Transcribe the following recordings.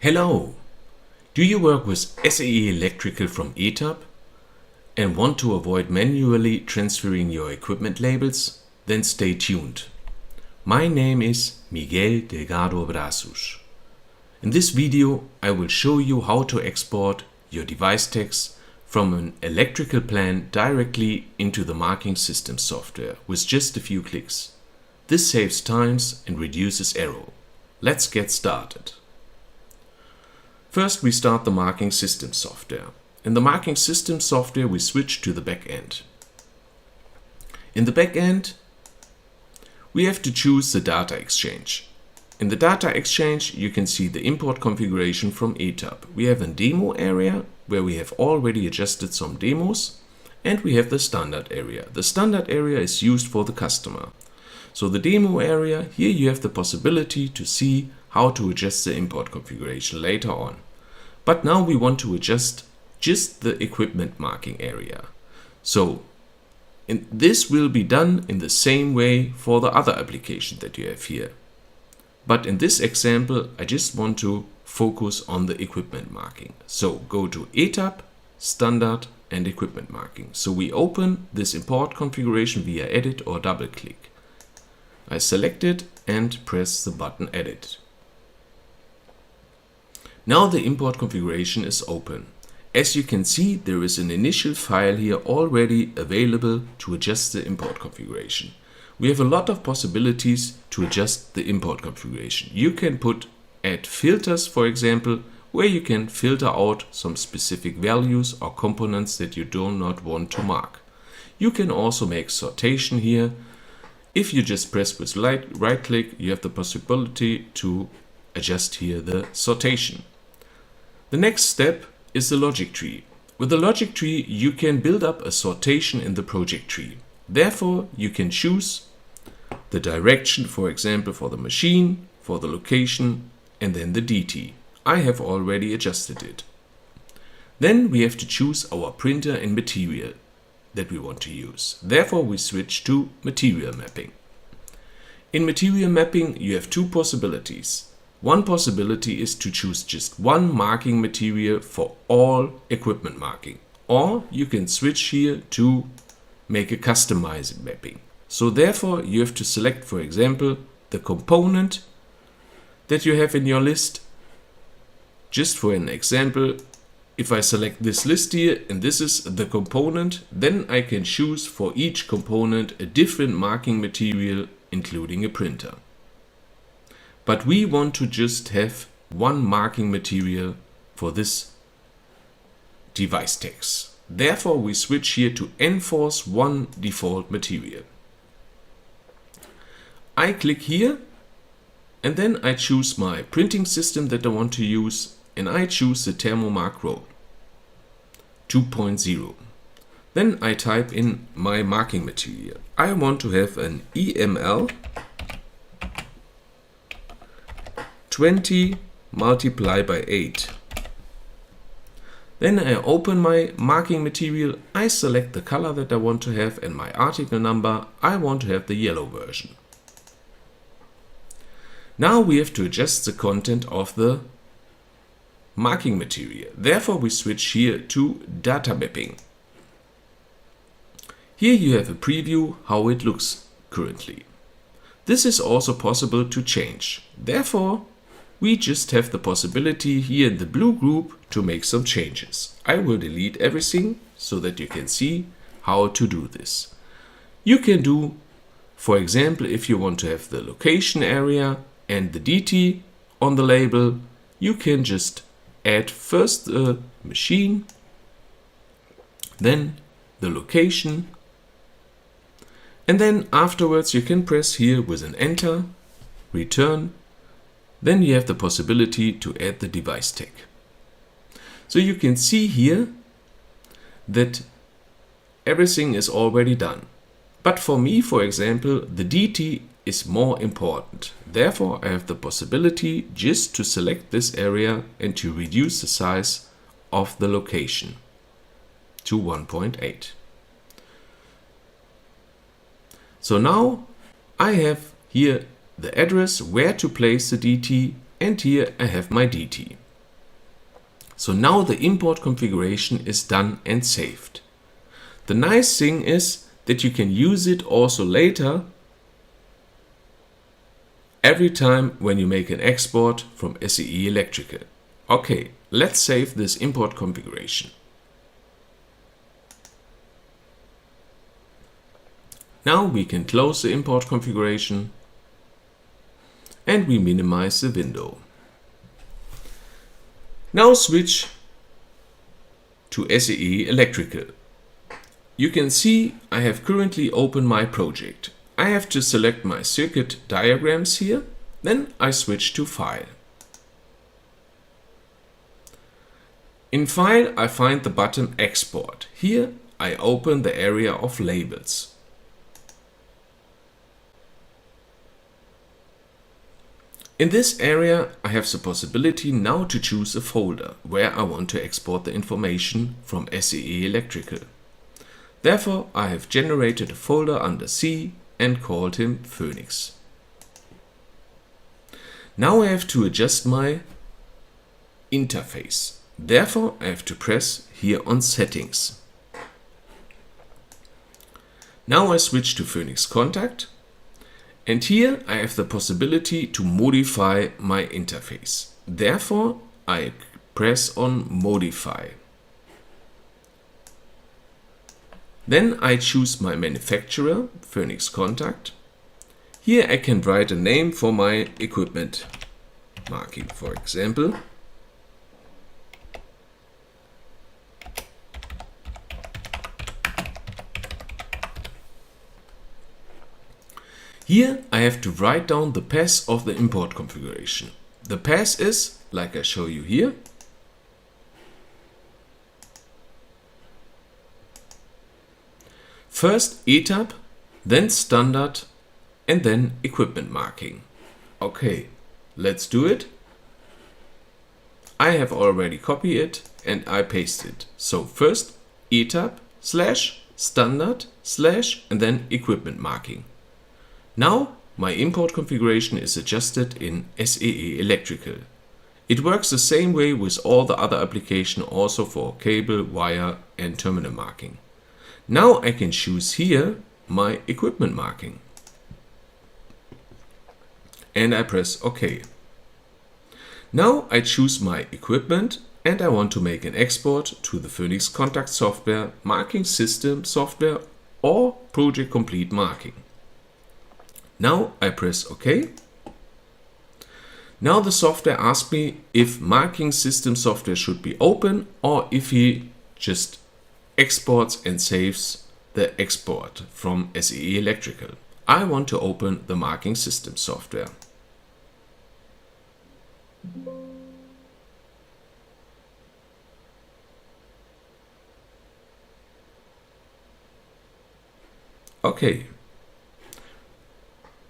Hello! Do you work with SAE Electrical from ETAP and want to avoid manually transferring your equipment labels? Then stay tuned. My name is Miguel Delgado Brasus. In this video I will show you how to export your device text from an electrical plan directly into the marking system software with just a few clicks. This saves times and reduces error. Let's get started. First we start the marking system software. In the marking system software we switch to the back end. In the back end we have to choose the data exchange. In the data exchange you can see the import configuration from ETAP. We have a demo area where we have already adjusted some demos, and we have the standard area. The standard area is used for the customer. So the demo area, here you have the possibility to see how to adjust the import configuration later on. But now we want to adjust just the equipment marking area. So this will be done in the same way for the other application that you have here. But in this example, I just want to focus on the equipment marking. So go to ETAP, Standard and Equipment Marking. So we open this import configuration via Edit or double click. I select it and press the button Edit. Now the import configuration is open. As you can see, there is an initial file here already available to adjust the import configuration. We have a lot of possibilities to adjust the import configuration. You can add filters, for example, where you can filter out some specific values or components that you do not want to mark. You can also make sortation here. If you just press with right click, you have the possibility to adjust here the sortation. The next step is the logic tree. With the logic tree, you can build up a sortation in the project tree. Therefore, you can choose the direction, for example, for the machine, for the location, and then the DT. I have already adjusted it. Then we have to choose our printer and material that we want to use. Therefore, we switch to material mapping. In material mapping, you have two possibilities. One possibility is to choose just one marking material for all equipment marking. Or you can switch here to make a customized mapping. So therefore you have to select, for example, the component that you have in your list. Just for an example, if I select this list here and this is the component, then I can choose for each component a different marking material, including a printer. But we want to just have one marking material for this device text. Therefore, we switch here to enforce one default material. I click here and then I choose my printing system that I want to use, and I choose the Thermomark Roll 2.0. Then I type in my marking material. I want to have an EML 20 multiplied by 8. Then I open my marking material, I select the color that I want to have and my article number. I want to have the yellow version. Now we have to adjust the content of the marking material. Therefore we switch here to data mapping. Here you have a preview how it looks currently. This is also possible to change. Therefore we just have the possibility here in the blue group to make some changes. I will delete everything so that you can see how to do this. You can do, for example, if you want to have the location area and the DT on the label, you can just add first the machine, then the location, and then afterwards you can press here with an enter, return. Then you have the possibility to add the device tag. So you can see here that everything is already done. But for me, for example, the DT is more important. Therefore, I have the possibility just to select this area and to reduce the size of the location to 1.8. So now I have here the address where to place the DT, and here I have my DT. So now the import configuration is done and saved. The nice thing is that you can use it also later every time when you make an export from SEE Electrical. Okay, let's save this import configuration. Now we can close the import configuration and we minimize the window. Now switch to SEE Electrical. You can see I have currently opened my project. I have to select my circuit diagrams here, then I switch to File. In File I find the button Export. Here I open the area of labels. In this area I have the possibility now to choose a folder where I want to export the information from SEE Electrical. Therefore I have generated a folder under C and called him Phoenix. Now I have to adjust my interface. Therefore I have to press here on Settings. Now I switch to Phoenix Contact. And here I have the possibility to modify my interface. Therefore, I press on Modify. Then I choose my manufacturer, Phoenix Contact. Here I can write a name for my equipment marking, for example. Here I have to write down the path of the import configuration. The path is, like I show you here, first ETAP, then standard, and then equipment marking. Okay, let's do it. I have already copied it and I paste it. So first ETAP / standard / and then equipment marking. Now my import configuration is adjusted in SEE Electrical. It works the same way with all the other applications, also for cable, wire and terminal marking. Now I can choose here my equipment marking. And I press OK. Now I choose my equipment and I want to make an export to the Phoenix Contact Software, Marking System Software or Project Complete Marking. Now I press OK. Now the software asks me if Marking System Software should be open or if he just exports and saves the export from SEE Electrical. I want to open the Marking System Software. Okay.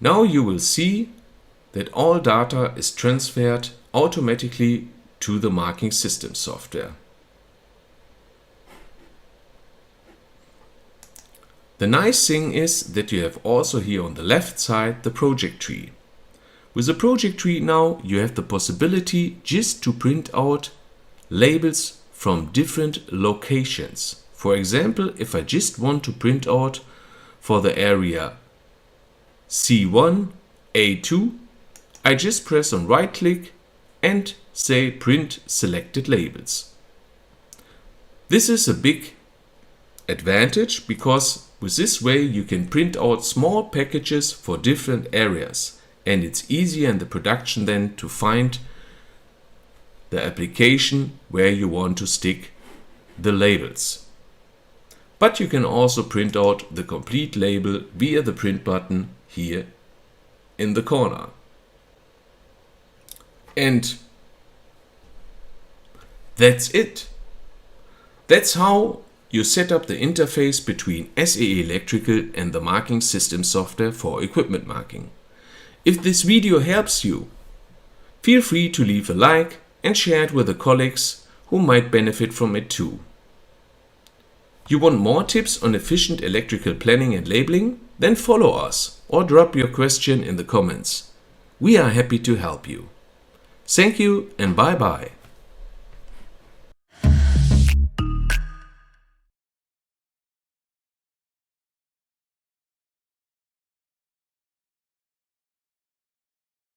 Now you will see that all data is transferred automatically to the Marking System Software. The nice thing is that you have also here on the left side the project tree. With the project tree now you have the possibility just to print out labels from different locations. For example, if I just want to print out for the area C1, A2, I just press on right click and say print selected labels. This is a big advantage because with this way you can print out small packages for different areas and it's easier in the production then to find the application where you want to stick the labels. But you can also print out the complete label via the print button here in the corner. And that's it. That's how you set up the interface between SEE Electrical and the Marking System Software for equipment marking. If this video helps you, feel free to leave a like and share it with the colleagues who might benefit from it too. You want more tips on efficient electrical planning and labeling? Then follow us or drop your question in the comments. We are happy to help you. Thank you and bye bye.